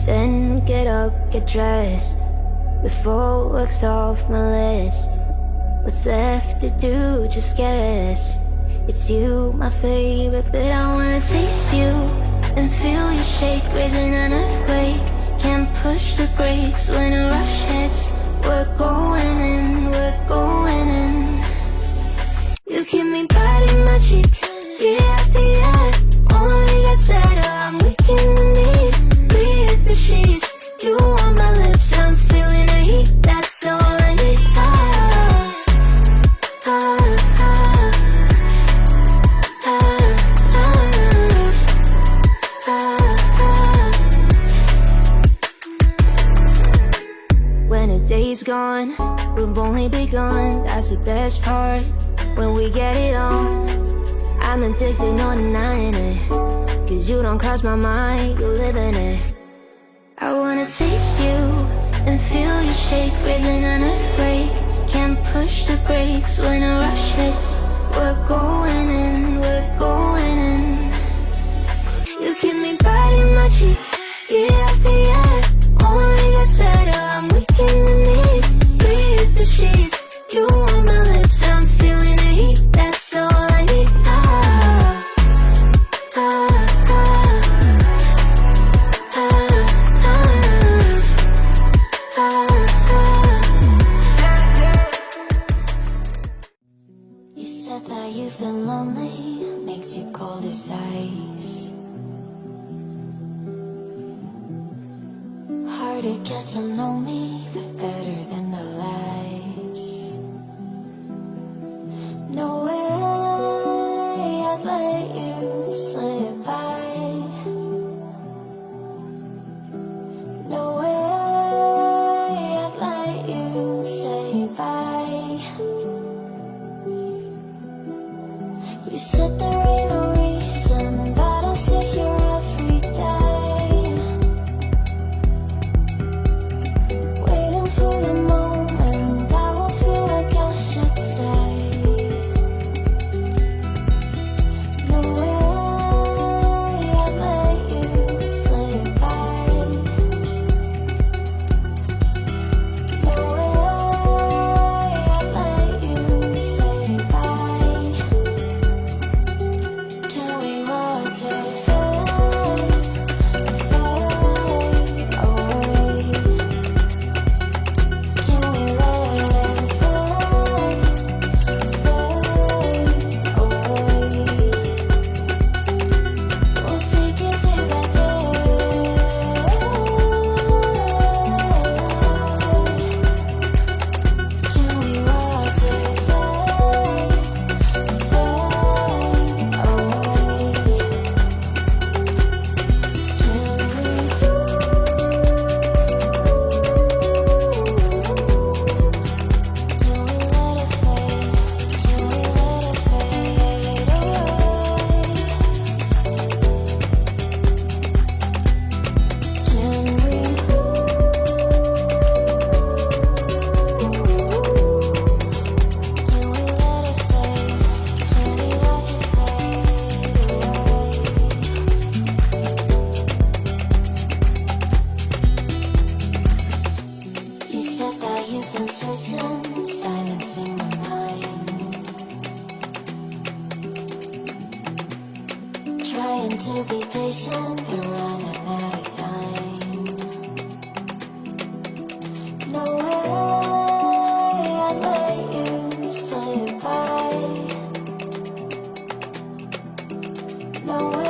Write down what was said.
Then get up, get dressed, before work's off my list. What's left to do, just guess. It's you, my favorite, but I wanna taste you and feel you shake, raising an earthquake. Can't push the brakes when a rush hits. We're going in, we're going in. You keep me biting my cheek, year after year. Only gets better, I'm weak in the knees. We hit the sheets, you on my lips, I'm feeling the heat, that's all I need. When the day's gone, we've only begun, that's the best part. When we get it on, I'm addicted, no denying it. Cause you don't cross my mind, you live in it. I wanna taste you and feel you shake, raising an earthquake. Can't push the brakes when a rush hits. We're going in, we're going in. You keep me biting my cheek, year after year. Only gets better, I'm weak in the knees. We hit the sheets, you on my lips, I'm feeling the heat, that's all I need. You said that you've been lonely, makes you cold as ice. Hard to get to know me, but better than the lights. No way I'd let you slip by. No way I'd let you say bye. You said there ain't no reason, but I'll sit here every day, waiting for the moment I won't feel like I should stay. No way I'd let you slip by. No way I'd let you say bye. Can we watch it fade, fade away? Can we let it fade, fade away? We'll take it to that day. Can we watch it fade, fade away? You said that you've been searching, silencing my mind, trying to be patient, but running out of time. No way I'd let you slip by. No way